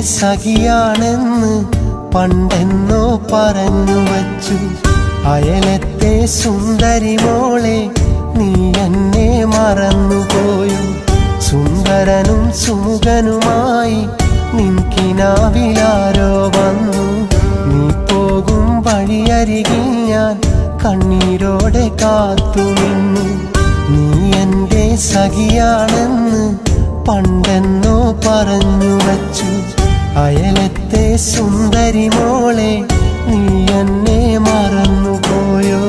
സഖിയാണെന്ന് പണ്ടെന്നോ പറഞ്ഞു വച്ചു. അയലത്തെ സുന്ദരി മോളെ നീ എന്നെ മറന്നുപോയോ? സുന്ദരനും സുമുഖനുമായി നിൻകിനാവിലാരോ വന്നു. നീ പോകും വഴിയരികിൽ ഞാൻ കണ്ണീരോടെ കാത്തുനിന്നു. നീ എന്റെ സഖിയാണെന്ന് പണ്ടെന്നോ പറഞ്ഞു വച്ചു. അയലത്തെ സുന്ദരി മോളെ നീ എന്നെ മറന്നുപോയോ?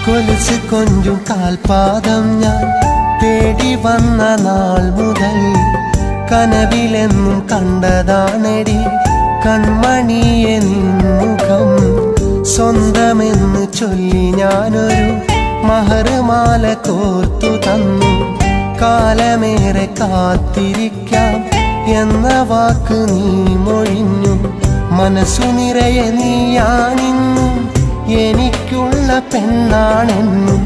കൊലുസ് കൊഞ്ചും കാൽപാദം ഞാൻ തേടി വന്ന നാൾ മുതൽ കനവിലെന്നും കണ്ടതാണെടി കൺമണിയെ നിൻമുഖം. സ്വന്തമെന്ന് ചൊല്ലി ഞാനൊരു മഹറുമാല കോർത്തു തന്നു. കാലമേറെ കാത്തിരിക്കാം എന്ന വാക്ക് നീ മൊഴിഞ്ഞു. മനസ്സു നിറയെ നീയാണിന്നും എനിക്കുള്ള പെണ്ണാണെന്നും.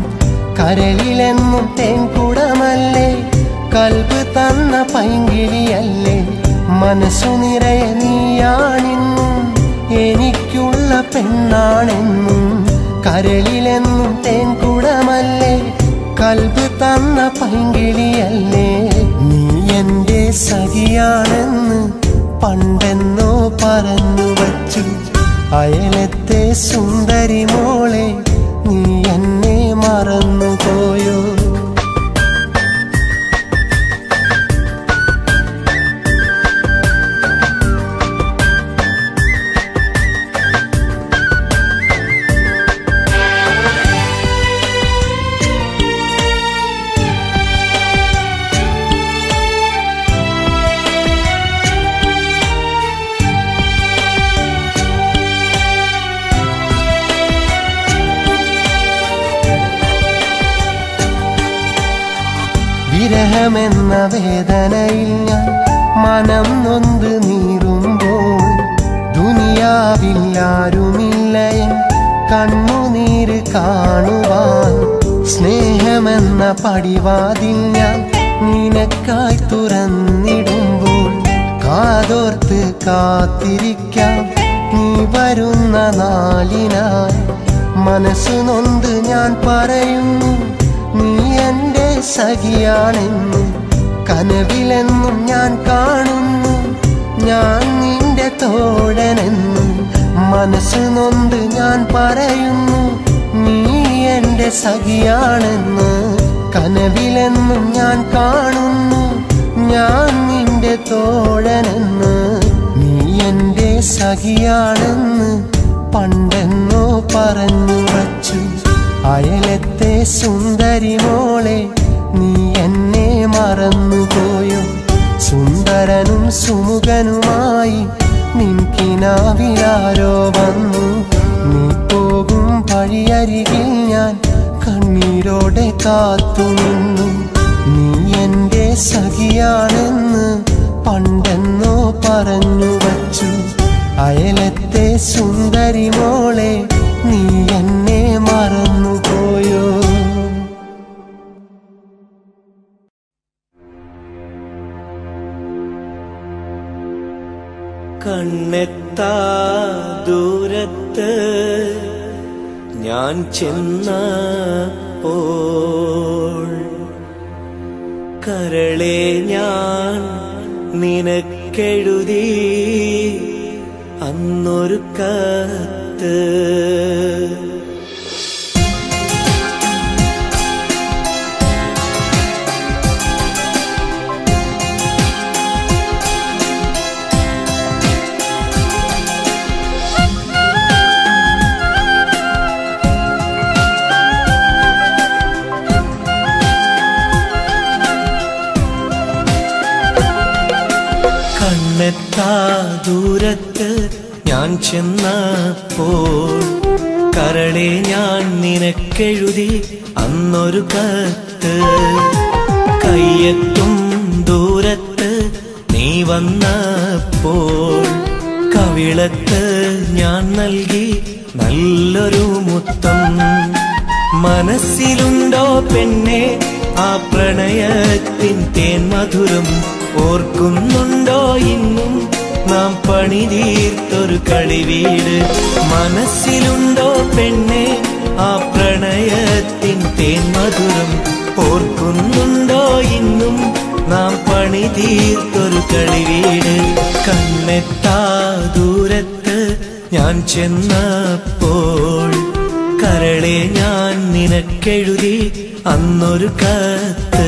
കരളിലെന്നും തേൻകുടമല്ലേ, കൽബ് തന്ന പൈങ്കിളിയല്ലേ. മനസ്സു നിറയെ നീയാണിന്നും എനിക്കുള്ള പെണ്ണാണെന്നും. കരളിലെന്നും തേൻകുടമല്ലേ, കൽബ് തന്ന പൈങ്കിളിയല്ലേ. നീ എന്റെ സഖിയാണെന്ന് പണ്ടെന്നോ പറഞ്ഞു വച്ചു. അയലത്തെ സുന്ദരി മോളെ നീ എന്നെ മറന്നുപോയോ? വിരഹമെന്ന വേദനയിൽ ഞാൻ മനം നൊന്ത് നീറുമ്പോൾ ദുനിയാവില്ലാരുമില്ലയൻ കണ്ണുനീര് കാണുവാൻ. സ്നേഹമെന്ന പടിവാതിൽ ഞാൻ നിനക്കായി തുറന്നിടുമ്പോൾ കാതോർത്ത് കാത്തിരിക്കാം നീ വരുന്ന നാളിനായി. മനസ്സു നൊന്ത് ഞാൻ പറയുന്നു നീ എന്റെ സഖിയാണെന്ന്. കനവിലെന്നും ഞാൻ കാണുന്നു ഞാൻ നിന്റെ തോഴനെന്ന്. മനസ്സ് നൊന്ത് ഞാൻ പറയുന്നു നീ എന്റെ സഖിയാണെന്ന്. കനവിലെന്നും ഞാൻ കാണുന്നു ഞാൻ നിന്റെ തോഴനെന്ന്. നീ എന്റെ സഖിയാണെന്ന് പണ്ടെന്നോ പറഞ്ഞു വച്ചു. അയലത്തെ സുന്ദരി മോളെ നീ എന്നെ മറന്നുപോയോ? സുന്ദരനും സുമുഖനുമായി നിൻകിനാവിലാരോ വന്നു. നീ പോകും വഴിയരികിൽ ഞാൻ കണ്ണീരോടെ കാത്തുനിന്നു. നീ എന്റെ സഖിയാണെന്ന് പണ്ടെന്നോ പറഞ്ഞു വച്ചു. അയലത്തെ സുന്ദരി മോളെ നീ എന്നെ മറന്നുപോയോ? കണ്ണെത്താ ദൂരത്ത് ഞാൻ ചെന്നപ്പോൾ കരളെ ഞാൻ നിനക്കെഴുതി അന്നൊരു കത്ത്. കണ്ണെത്താ ദൂരത്ത് ഞാൻ ചെന്നപ്പോൾ കരളെ ഞാൻ നിനക്കെഴുതി അന്നൊരു കത്ത്. കയ്യെത്തും ദൂരത്ത് നീ വന്നപ്പോൾ കവിളത്ത് ഞാൻ നൽകി നല്ലൊരു മുത്തം. മനസ്സിലുണ്ടോ പെണ്ണെ ആ പ്രണയത്തിൻ തേൻ മധുരം? ഓർക്കുന്നുണ്ടോ ഇന്നും നാം പണിതീർത്തൊരു കളിവീട്? മനസ്സിലുണ്ടോ പെണ്ണെ ആ പ്രണയത്തിൻ തേൻ മധുരം? ഓർക്കുന്നുണ്ടോ ഇന്നും നാം പണിതീർത്തൊരു കളിവീട്? കണ്ണെത്താ ദൂരത്ത് ഞാൻ ചെന്നപ്പോൾ കരളെ ഞാൻ നിനക്കെഴുതി അന്നൊരു കത്ത്.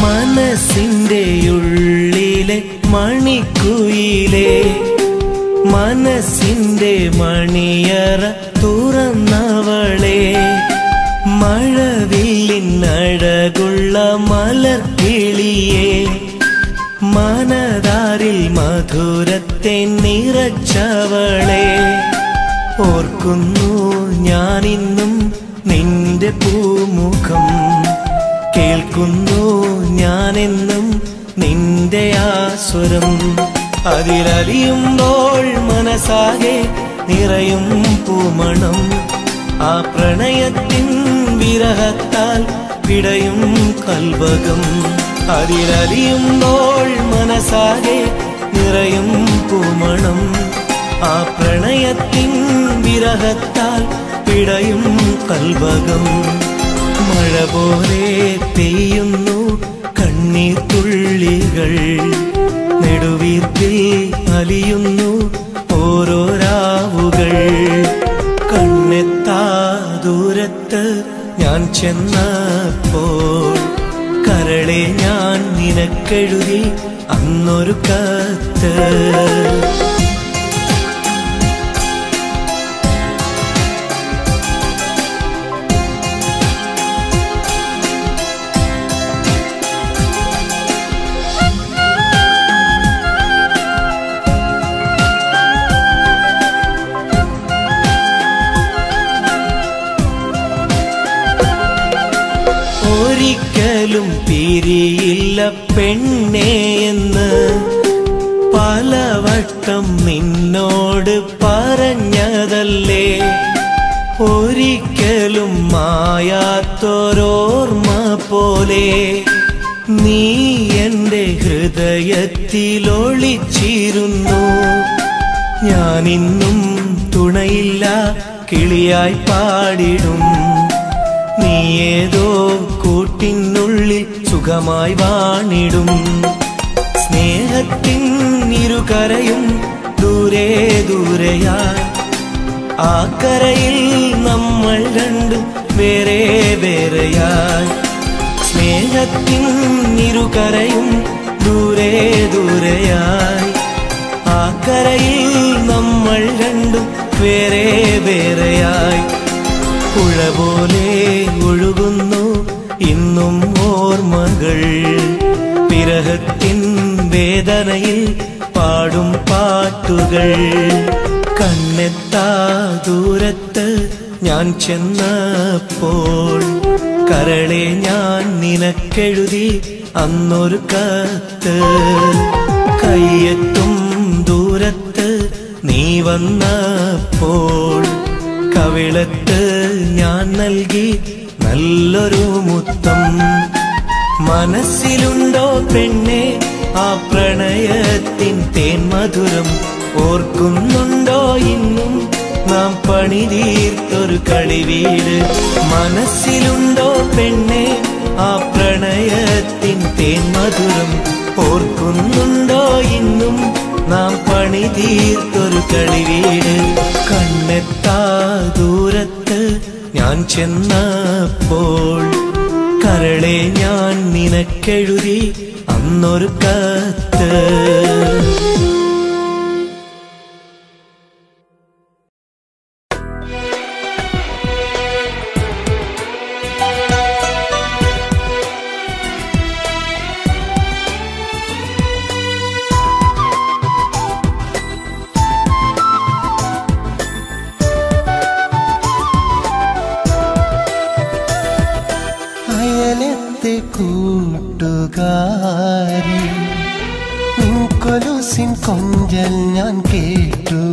മനസ്സിന്റെ ഉള്ളിലെ മണിക്കുയിലേ, മനസ്സിന്റെ മണിയറ തുറന്നവളെ, മഴവില്ലിനഴകുള്ള മലർക്കിളിയേ, മനതാരിൽ മധുരത്തെ നിറച്ചവളെ, ഓർക്കുന്നു ഞാനിന്നും നിന്റെ പൂമുഖം, കേൾക്കുന്നു ഞാനെന്നും നിന്റെ ആസ്വരം. അതിലലിയുമ്പോൾ മനസ്സാകെ നിറയും പൂമണം, ആ പ്രണയത്തിൻ വിരഹത്താൽ പിടയും കൽവകം. അതിലലിയുമ്പോൾ മനസ്സാകെ നിറയും പൂമണം, ആ പ്രണയത്തിൻ വിരഹത്താൽ പിടയും കൽവകം. മഴ പോലെ പെയ്യുന്നു കണ്ണീർ തുള്ളികൾ, നെടുവീർപ്പിൽ അലിയുന്നു ഓരോ രാവുകൾ. കണ്ണെത്താ ദൂരത്ത് ഞാൻ ചെന്നപ്പോൾ കരളെ ഞാൻ നിനക്കെഴുതി അന്നൊരു കത്ത്. ഒരിക്കലും പിരിയില്ല പെണ്ണേ എന്ന് പലവട്ടം നിന്നോട് പറഞ്ഞതല്ലേ, ഒരിക്കലും മായാത്തൊരോർമ്മ പോലെ നീ എൻ്റെ ഹൃദയത്തിലൊളിച്ചിരുന്നു. ഞാനിന്നും തുണയില്ല കിളിയായി പാടിടും, നീ ഏതോ കൂട്ടിനുള്ളിൽ സുഖമായി വാണിടും. സ്നേഹത്തിൻ ഇരുകരയും ദൂരെ ദൂരെയായി, ആ കരയിൽ നമ്മൾ രണ്ടും വേറെ വേറെയായി. സ്നേഹത്തിൻ ഇരുകരയും ദൂരെ ദൂരെയായി, ആ കരയിൽ നമ്മൾ രണ്ടും വേറെ വേറെയായി. പുഴ പോലെ ഒഴുകുന്നു ഇന്നും ഓർമ്മകൾ, വിരഹത്തിൻ വേദനയിൽ പാടും പാട്ടുകൾ. കണ്ണെത്താ ദൂരത്ത് ഞാൻ ചെന്നപ്പോൾ കരളെ ഞാൻ നിനക്കെഴുതി അന്നൊരു കത്ത്. കയ്യെത്തും ദൂരത്ത് നീ വന്നപ്പോൾ കവിളത്ത് ഞാൻ നൽകി നല്ലൊരു മുത്തം. മനസ്സിലുണ്ടോ പെണ്ണെ ആ പ്രണയത്തിൻ തേൻ മധുരം? ഓർക്കുന്നുണ്ടോ ഇന്നും നാം പണിതീർത്തൊരു കളിവീട്? മനസ്സിലുണ്ടോ പെണ്ണെ ആ പ്രണയത്തിൻ തേൻ മധുരം? ഓർക്കുന്നുണ്ടോ ഇന്നും നാം പണിതീർത്തൊരു കളിവീട്? കണ്ണെത്താ ദൂരത്ത് ഞാൻ ചെന്നപ്പോൾ കരളെ ഞാൻ നിനക്കെഴുതി അന്നൊരു കത്ത്. കൂട്ടുകാരി നിൻകൊലുസിൻ കൊഞ്ചൽ ഞാൻ കേട്ടു.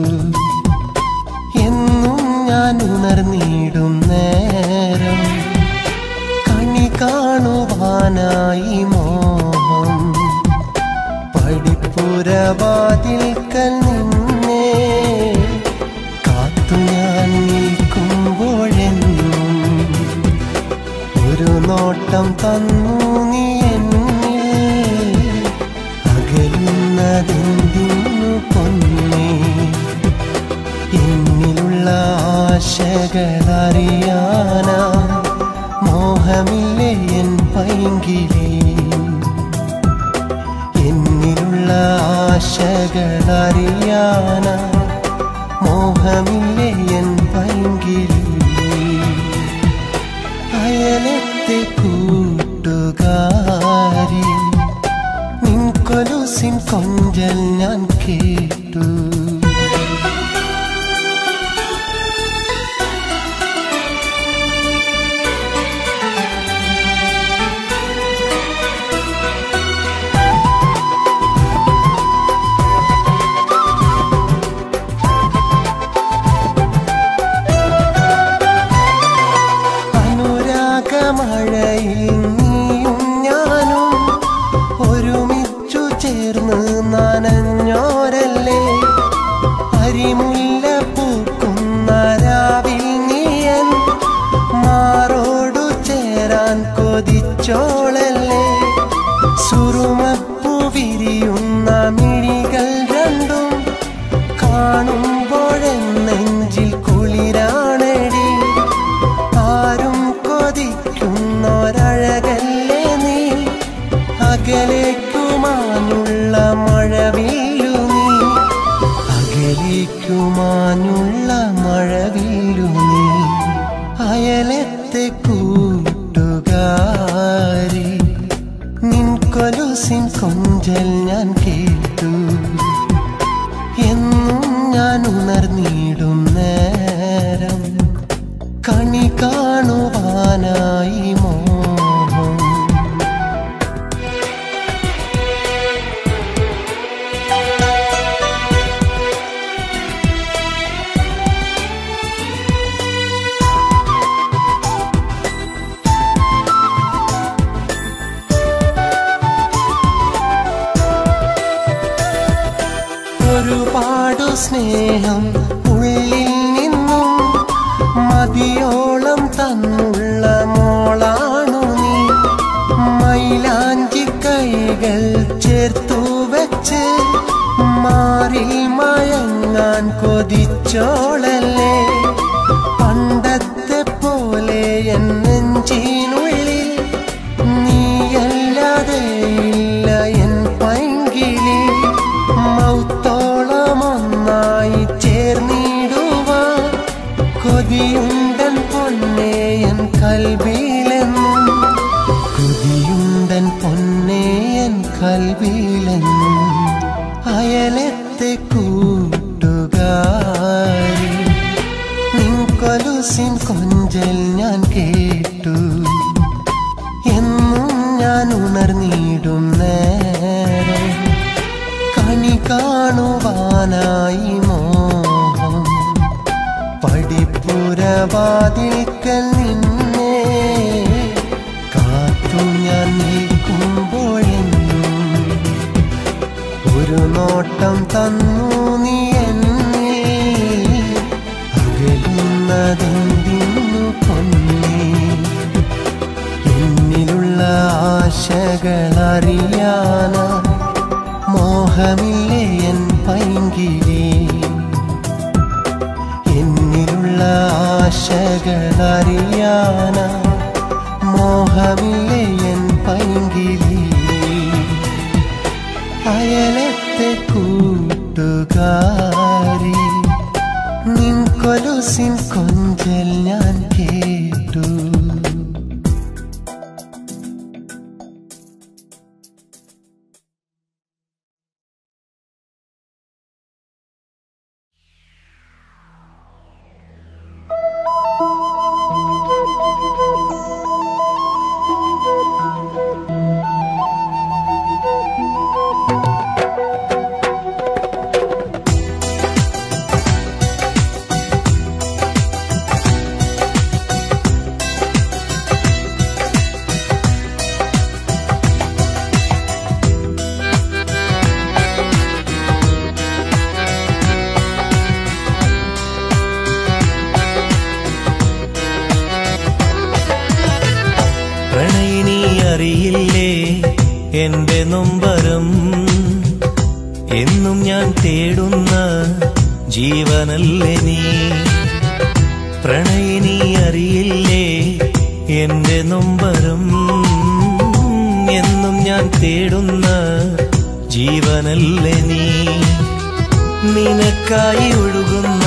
എന്നും ഞാൻ ഉണർന്നിടും നേരം കണി കാണുവാനായി മോഹം. പടിപ്പുരവാതിൽക്കൽ നിന്നെ കാത്തു ഞാൻ നിൽക്കുമ്പോഴെന്നും ഒരു നോട്ടം തന്നു നീ എന്നിൽ. അകലുന്നതെന്തിനു പൊന്നേ? എന്നിലുള്ള ആശകളറിയാനാ മോഹമില്ലേ എൻ പൈങ്കിളി? എന്നിലുള്ള ആശകളറിയാനാ മോഹമില്ലേ എൻ പൈങ്കിളി? അയലത്തെ കൂട്ടുകാരി നിൻകൊലുസിൻ കൊഞ്ചൽ ഞാൻ കേട്ടു. മഴയിൽ നീയും ഞാനും ഒരുമിച്ചു ചേർന്ന് നനഞ്ഞോരല്ലേ? അരിമുല്ല പൂക്കുന്ന രാവിൽ നീയൻ മാറോടു ചേരാൻ കൊതിച്ചോളല്ലേ? സുറുമപ്പൂ വിരിയുന്ന മിഴികൾ രണ്ടും കാണുമ്പോഴെൻ നെഞ്ചിൽ കുളിരാണടി. ആരും കൊതിക്കുന്നൊരഴകല്ലേ നീ? അകലേക്കുമാനുള്ള മഴവില്ലു നീ. അകലേക്കുമാനുള്ള മഴവില്ലു നീ. അയലത്തെ കൂട്ടുകാരി നിൻകൊലുസിൻ കൊഞ്ചൽ ഞാൻ കേട്ടു. എന്നും ഞാൻ ഉണർന്നിടും നേരം കണി കാണുവാനായി മോഹം. ഒരുപാടു സ്നേഹം ഉള്ളിൽ നിന്നും മതിയോളം തന്നുള്ള മോളാണു നീ. മൈലാഞ്ചി കൈകൾ ചേർത്തു വെച്ച് മാറിൽ മയങ്ങാൻ കൊതിച്ചോളല്ലേ? പണ്ടത്തെ പോലെ എൻ നെഞ്ചിനുള്ളിൽ നീയല്ലാതെ ഇല്ല എൻ പൈങ്കിളി. മൗത്തോളമൊന്നായി ചേർന്നിടുവാൻ കൊതിയുണ്ടൻ പൊന്നേ എൻ കൽവിലെന്നും. കൊതിയുണ്ടൻ പൊന്നേ എൻ കൽവിലെന്നും. അയലത്തെ കൂട്ടുകാരി നിൻകൊലുസിൻ കൊഞ്ചൽ ഞാൻ കേട്ടു. എന്നും ഞാൻ ഉണർന്നിടും നേരം കണി കാണുവാനായി മോഹം. പടിപ്പുരവാതിൽക്കൽ നിന്നെ കാത്തു ഞാൻ നിൽക്കുമ്പോഴെന്നും ഒരു നോട്ടം തന്നു നീ എന്നിൽ. അകലുന്നതെന്തിനു പൊന്നേ? എന്നിലുള്ള ആശകളറിയാനാ മോഹമില്ലേ എൻ പൈങ്കിളി, എന്നിലുള്ള ആശകളറിയാന മോഹമില്ലേ എൻ പൈങ്കിളി. അയലത്തെ കൂട്ടുകാരി നിൻ കൊലുസിൻ കൊഞ്ചൽ ഞാൻ കേട്ടു. അറിയില്ലേ എന്റെ നൊമ്പരം, എന്നും ഞാൻ തേടുന്ന ജീവനല്ലേ നീ. പ്രണയിനി അറിയില്ലേ എന്റെ നൊമ്പരം, എന്നും ഞാൻ തേടുന്ന ജീവനല്ലേ നീ. നിനക്കായി ഒഴുകുന്ന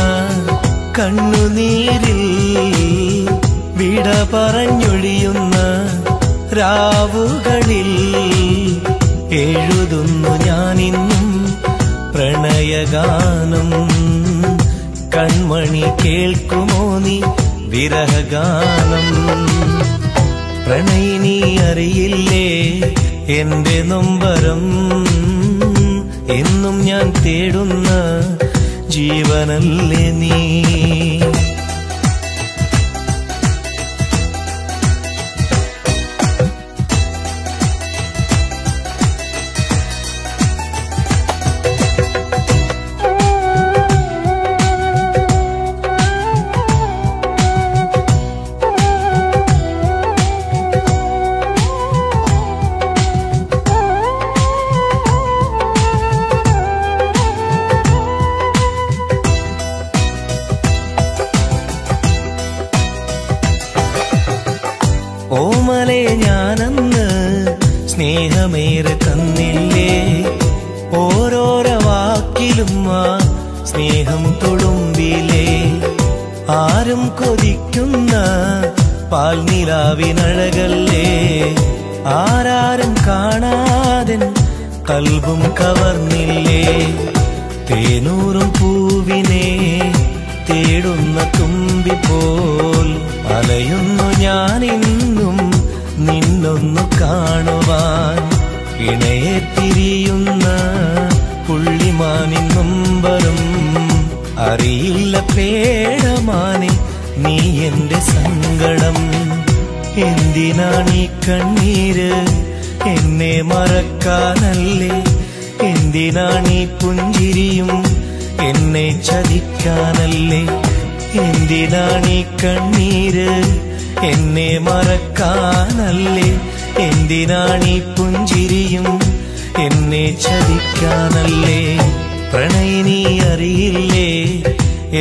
കണ്ണുനീരിൽ വിട പറഞ്ഞൊഴിയുന്ന രാവുകളിൽ എഴുതുന്നു ഞാനിന്നും പ്രണയഗാനം. കൺമണി കേൾക്കുമോ നീ വിരഹഗാനം. പ്രണയിനി അറിയില്ലേ എന്റെ നൊമ്പരം, എന്നും ഞാൻ തേടുന്ന ജീവനല്ലേ നീ. ഓമലെ ഞാനന്ന് സ്നേഹമേറെ തന്നില്ലേ, ഓരോരോ വാക്കിലും ആ സ്നേഹം തുളുമ്പിലേ. ആരും കൊതിക്കുന്ന പാൽനിലാവിനഴകല്ലേ, ആരാരും കാണാതെ കൽബും കവർന്നില്ലേ. തേനൂറും പൂവിനെ തേടുന്ന തുമ്പിപ്പോൾ അലയുന്നു ഞാനിന്നും നിന്നൊന്നു കാണുവാൻ. ഇണയെ തിരിയുന്ന പുള്ളിമാനിൻ നൊമ്പരം അറിയില്ല പേടമാനെ നീ എന്റെ സങ്കടം. എന്തിനാണീ കണ്ണീര് എന്നെ മറക്കാനല്ലേ, എന്തിനാണീ പുഞ്ചിരിയും എന്നെ ചതിക്കാനല്ലേ. എന്തിനാണീ കണ്ണീര് എന്നെ മറക്കാനല്ലേ, എന്തിനാണീ പുഞ്ചിരിയും എന്നെ ചതിക്കാനല്ലേ. പ്രണയിനി അറിയില്ലേ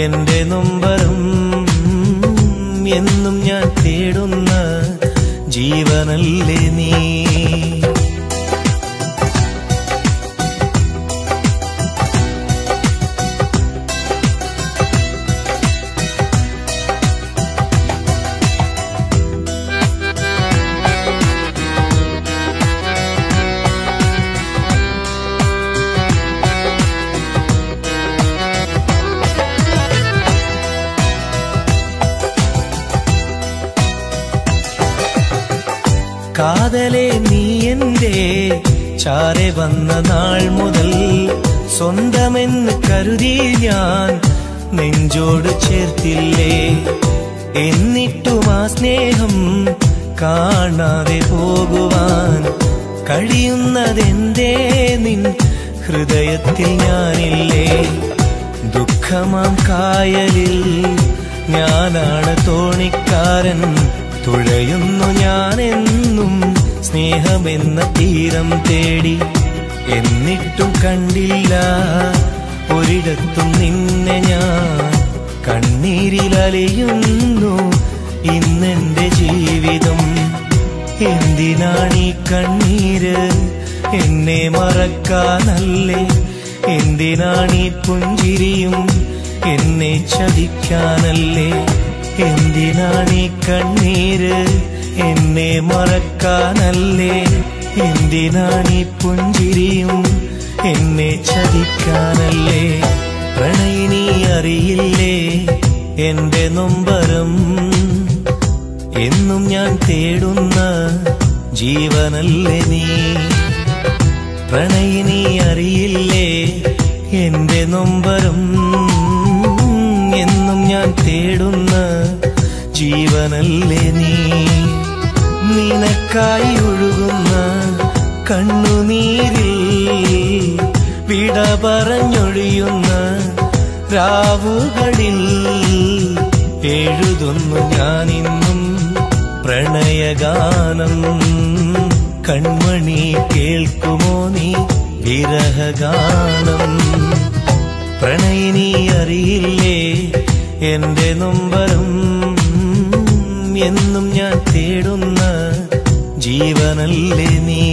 എന്റെ നൊമ്പരം, എന്നും ഞാൻ തേടുന്ന ജീവനല്ലേ നീ. കാതലേ നീ എന്റെ ചാരെ വന്ന നാൾ മുതൽ സ്വന്തമെന്ന് കരുതി ഞാൻ നെഞ്ചോട് ചേർത്തില്ലേ. എന്നിട്ടും ആ സ്നേഹം കാണാതെ പോകുവാൻ കഴിയുന്നതെന്തേ നിൻ ഹൃദയത്തിൽ ഞാനില്ലേ. ദുഃഖമാം കായലിൽ ഞാനാണ് തോണിക്കാരൻ, തുഴയുന്നു ഞാനെന്നും സ്നേഹമെന്ന തീരം തേടി. എന്നിട്ടും കണ്ടില്ല ഒരിടത്തും നിന്നെ ഞാൻ. കണ്ണീരിലലിയുന്നു ഇന്നെന്റെ ജീവിതം. എന്തിനാണീ കണ്ണീര്? എന്നെ മറക്കാനല്ലേ? എന്തിനാണീ പുഞ്ചിരിയും? എന്നെ ചതിക്കാനല്ലേ? എന്തിനാണീ കണ്ണീര്? എന്നെ മറക്കാനല്ലേ? എന്തിനാണീ പുഞ്ചിരിയും? എന്നെ ചതിക്കാനല്ലേ? പ്രണയിനി അറിയില്ലേ എന്റെ നൊമ്പരം? എന്നും ഞാൻ തേടുന്ന ജീവനല്ലേ നീ? പ്രണയിനി അറിയില്ലേ എന്റെ നൊമ്പരം? എന്നും ഞാൻ തേടുന്ന ജീവനല്ലേ നീ? നിനക്കായി ഒഴുകുന്ന കണ്ണുനീരിൽ വിട പറഞ്ഞൊഴിയുന്ന രാവുകളിൽ എഴുതുന്നു ഞാനിന്നും പ്രണയഗാനം. കൺമണി കേൾക്കുമോ നീ വിരഹഗാനം? പ്രണയിനി അറിയില്ലേ എന്റെ നൊമ്പരം? എന്നും ഞാൻ തേടുന്ന ജീവനല്ലേ നീ?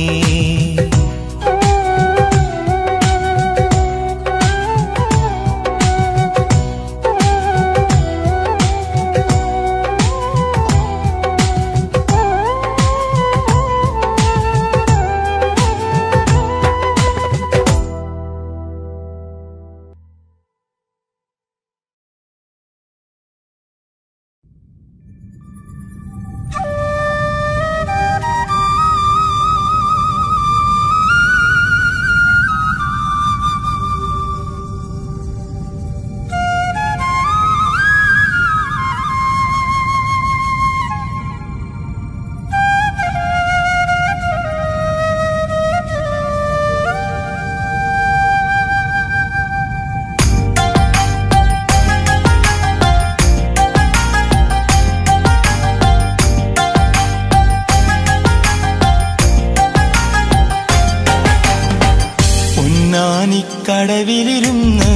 കടവിലിരുന്ന്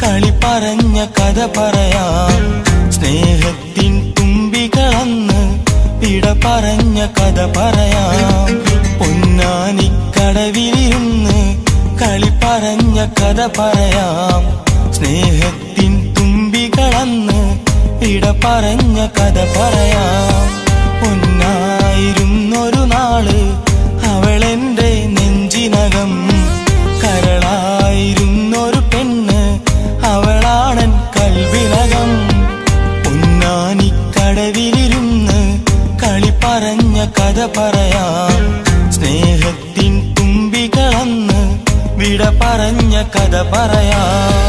കളി പറഞ്ഞ കഥ പറയാം. സ്നേഹത്തിൻ തുമ്പികളന്ന് ഇട പറഞ്ഞ കഥ പറയാം. പൊന്നാനിക്കടവിലിരുന്ന് കളി പറഞ്ഞ കഥ പറയാം. സ്നേഹത്തിൻ തുമ്പികളന്ന് ഇട പറഞ്ഞ കഥ പറയാം. പൊന്നായിരുന്നൊരു നാള് അവളെന്റെ നെഞ്ചിനകം. കരളായിരുന്നൊരു പെണ്ണ് അവളാണൻ കൽവിനകം. പൊന്നാനിക്കടവിലിരുന്ന് കളി പറഞ്ഞ കഥ പറയാം. സ്നേഹത്തിൻ തുമ്പികളന്ന് വിട പറഞ്ഞ കഥ പറയാം.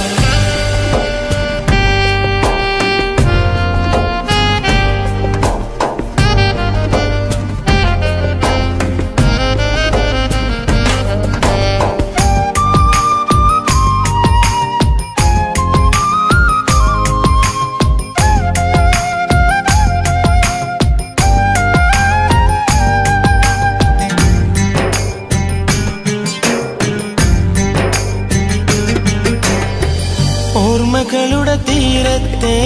ഓർമ്മകളുടെ തീരത്തെ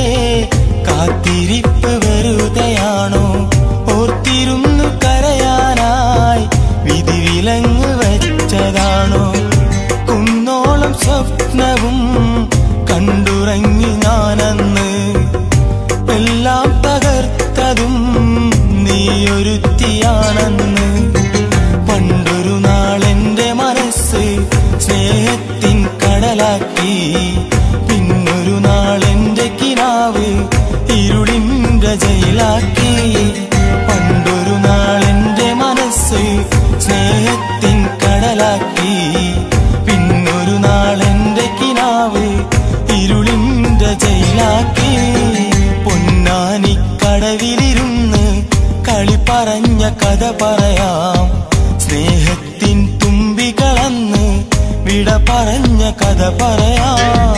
കാത്തിരിപ്പ് വെറുതെയാണോ? ഓർത്തിരുന്നു കരയാനായി വിധി വിലങ്ങ് വെച്ചതാണോ? കുന്നോളം സ്വപ്നവും കണ്ടുറങ്ങി ഞാനന്ന്. എല്ലാം തകർത്തതും നീയൊരുത്തിയാണെന്ന്. പണ്ടൊരു നാളെന്റെ മനസ്സ് സ്നേഹത്തിൻ കടലാക്കി. പിന്നൊരു നാളെന്റെ കിനാവ് ഇരുളിന്റെ ജയിലാക്കി. പണ്ടൊരു നാളെന്റെ മനസ്സ് സ്നേഹത്തിൻ കടലാക്കി. പിന്നൊരു നാളെന്റെ കിനാവ് ഇരുളിന്റെ ജയിലാക്കി. പൊന്നാനിക്കടവിലിരുന്ന് കളി പറഞ്ഞ കഥ പറയാം. സ്നേഹത്തിൻ തുമ്പികളന്ന് വിട പറഞ്ഞ കഥ പറയാം.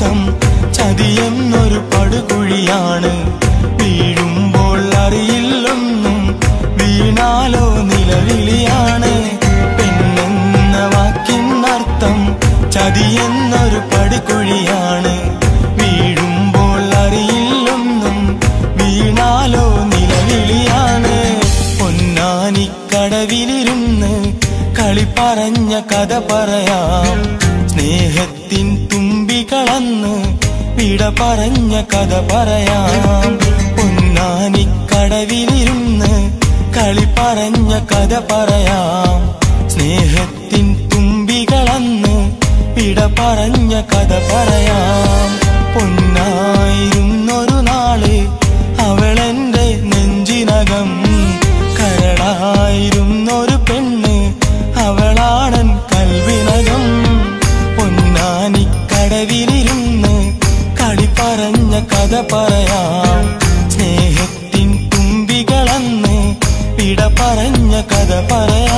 നർത്തം ചതിയെന്നൊരു പടുകുഴിയാണ്. വീഴുമ്പോൾ അറിയില്ലൊന്നും, വീണാലോ നിലവിളിയാണ്. പെണ്ണെന്ന വാക്കിനർത്ഥം ചതിയെന്നൊരു പടുകുഴിയാണ്. വീഴുമ്പോൾ അറിയില്ലൊന്നും, വീണാലോ നിലവിളിയാണ്. പൊന്നാനിക്കടവിലിരുന്ന് കളി പറഞ്ഞ കഥ പറയാം. സ്നേഹത്തിൻ തുമ്പികളന്ന് വിട പറഞ്ഞ കഥ പറയാം. പൊന്നാനിക്കടവിലിരുന്ന് കളി പറഞ്ഞ കഥ പറയാം. സ്നേഹത്തിൻ തുമ്പികളന്ന് വിട പറഞ്ഞ കഥ പറയാം. പൊന്നായിരുന്നൊരു നാള് അവളെന്റെ നെഞ്ചിനകം, കരടായിരുന്നൊരു പെണ്ണ് അവളാണൻ കൽവിനകം. പൊന്നാനിക്കടവിലിരുന്ന് കളി പറഞ്ഞ കഥ പറയാം. സ്നേഹത്തിൻ തുമ്പികളന്ന് വിട പറഞ്ഞ കഥ പറയാം.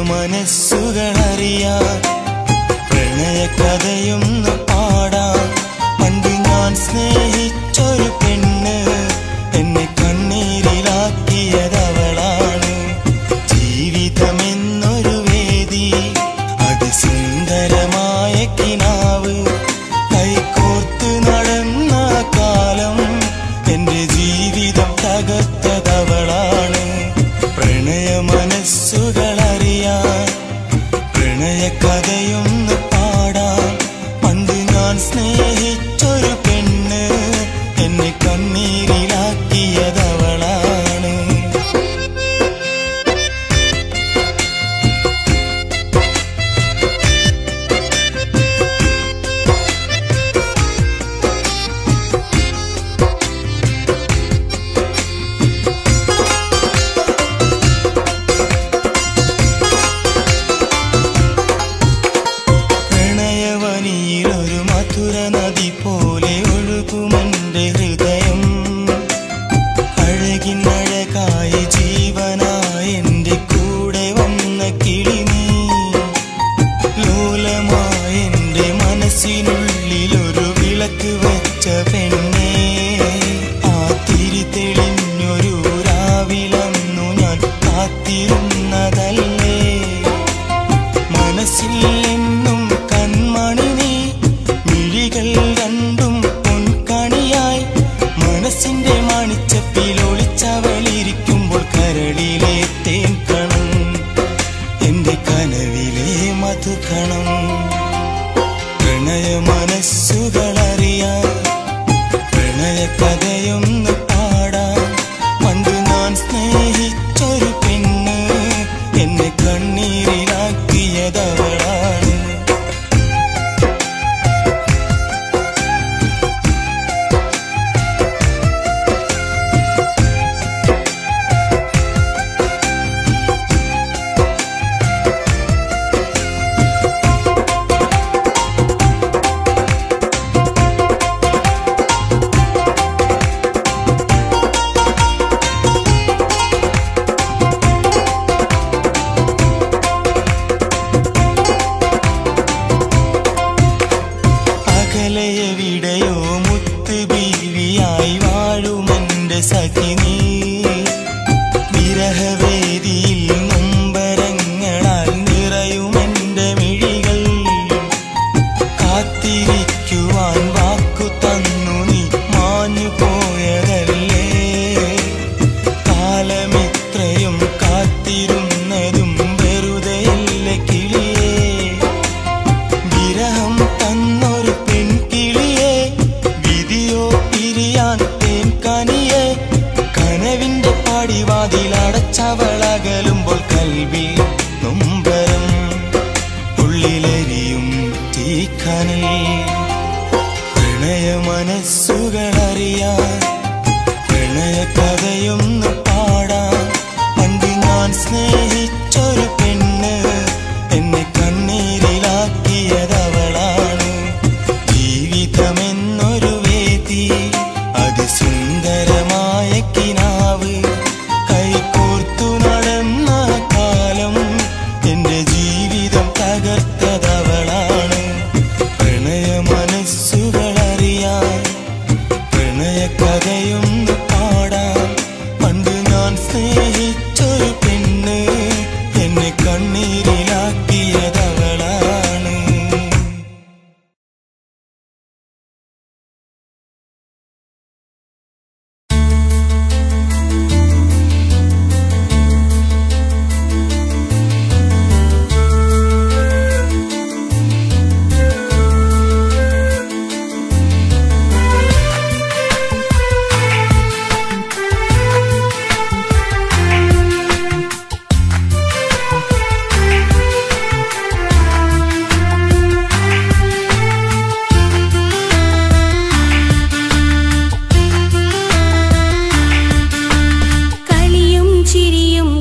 മനസ്സുകളറിയാൻ പ്രണയകഥയൊന്ന് പാടാം. പണ്ട് ഞാൻ സ്നേഹിച്ചൊരു പെണ്ണ് എന്നെ കണ്ണീരിലാക്കിയതവളാണ്. ജീവിതമെന്നൊരു വേദി, അത് സുന്ദരമായ കിനാവ്. കൈകോർത്ത് നടന്ന കാലം എന്റെ ജീവിതം തകർത്തതവളാണ്. പ്രണയ മനസ്സുകളറിയാൻ പ്രണയകഥയൊന്ന് പാടാം. പണ്ട് ഞാൻ സ്നേഹിച്ചൊരു പെണ്ണ് എന്നെ കണ്ണീരിലാക്കിയതവളാണ്. പ്രണയവനിയിലൊരു മധുര നദി പോലെ ഒഴുകുമെന്റെ ഹൃദയം. അഴകിനഴകായി ജീവനായി എന്റെ കൂടെ വന്ന കിളിനീ. ലോലമായി എന്റെ മനസ്സിനുള്ളിലൊരു വിളക്ക് വെച്ച പെണ്ണേ. ആ തിരി തെളിഞ്ഞൊരു രാവിലന്നു ഞാൻ കാത്തിരുന്നതല്ലേ. മനസ്സിൽ എന്നും കൺമണി നീ, മിഴികൾ രണ്ടും പൊൻകണിയായി. മനസ്സിന്റെ മണിച്ചപ്പിൽ ഒളിച്ചവളിരിക്കുമ്പോൾ കരളിലെ തേൻ കണം, എന്റെ കനവിലെ മധുകണം. പ്രണയ മനസ്സുകളറിയാൻ പ്രണയകഥയൊന്ന് പാടാം. പണ്ട് ഞാൻ സ്നേഹിച്ചൊരു പെണ്ണ് എന്നെ കണ്ണീരിലാക്കിയതവളാണ്. അകലെയെവിടെയോ മുത്ത് ബീവിയായി വാഴുമെന്റെ സഖി നീ. വിരഹവേദിയിൽ നൊമ്പരങ്ങളാൽ നിറയുമെന്റെ മിഴികൾ. കാത്തിരിക്കുവാൻ വാക്കു തന്നു നീ മാഞ്ഞു പോയതല്ലേ. കാലമിത്രയും കാത്തിരുന്നതും വെറുതെയല്ല കിളിയേ. വിരഹം തന്നൊരു പെൺകിളിയെ, വിധിയോ പിരിയാൻ ചവളകലുമ്പോൾ കൽവിൽ നൊമ്പരം ഉള്ളിലെരിയും തീക്കനൽ പ്രണയ മനസ്സുകളറിയാൻ പ്രണയ കഥയൊന്ന് പാടാൻ പണ്ട് ഞാൻ സ്നേഹിച്ചൊരു പെണ്ണ് എന്നെ കണ്ണീരിലാക്കിയതവളാണ് ജീവിതമെന്നൊരു വേദി അതിസുന്ദരമായ കിനാവ് കൈകോർത്തു നടന്ന കാലം എന്റെ ജീവിതം തകർത്തതവളാണ് പ്രണയ മനസ്സുകളറിയാൻ പ്രണയ കഥയൊന്ന് പാടാൻ പണ്ട് ഞാൻ സ്നേഹിച്ചൊരു പെണ്ണ് എന്നെ കണ്ണീരിലാക്കിയതവളാണ്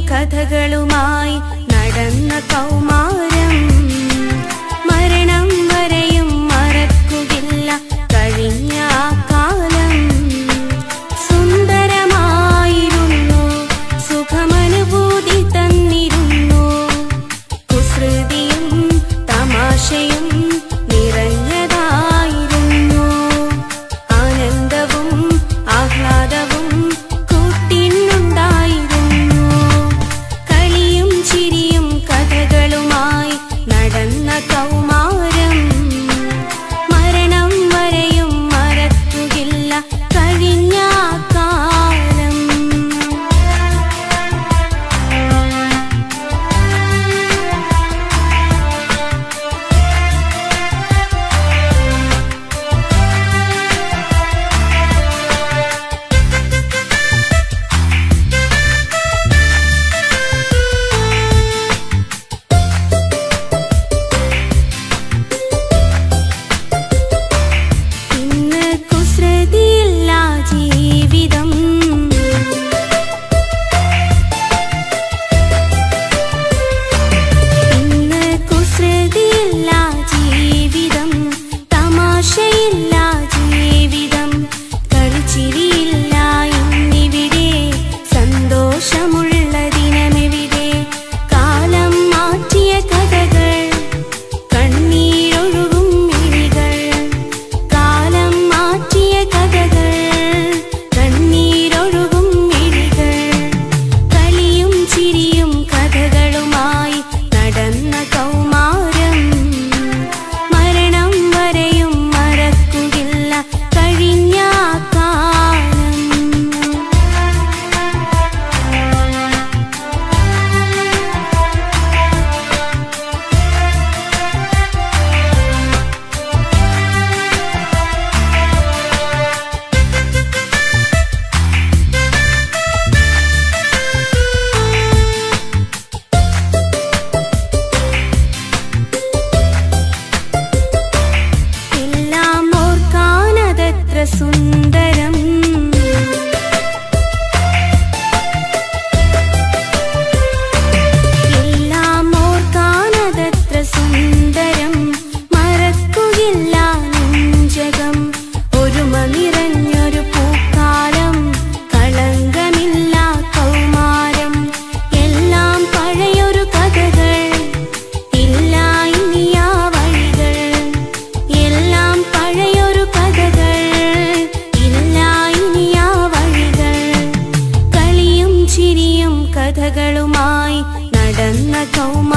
കഥകളുമായി നടന്ന കൗമാരം മരണം വരെയും മറക്കുകില്ല കഴിഞ്ഞ ആ കാലം സുന്ദരമായിരുന്നു സുഖമനുഭൂതി തന്നിരുന്നു കുസൃതിയും തമാശയും നിറഞ്ഞതായിരുന്നു ആനന്ദവും ആഹ്ലാദവും കൂട്ടിനുണ്ടായിരുന്നു ചിരിയും കഥകളുമായി നടന്ന കൗമാരം മരണം വരെയും മറക്കുകില്ല കഴിഞ്ഞ കാലം സുന്ദരം എല്ലാം ഓർക്കാനതത്ര സുന്ദരം മറക്കുകില്ല നെഞ്ചകം ഒരുമ നിറഞ്ഞൊരു പൂക്കാലം കളങ്കമില്ല കൗമാരം എല്ലാം പഴയൊരു കഥകൾ ഇല്ല ഇനിയാ വഴികൾ എല്ലാം പഴയൊരു കഥകൾ കഥകളുമായി നടന്ന കൗമാരം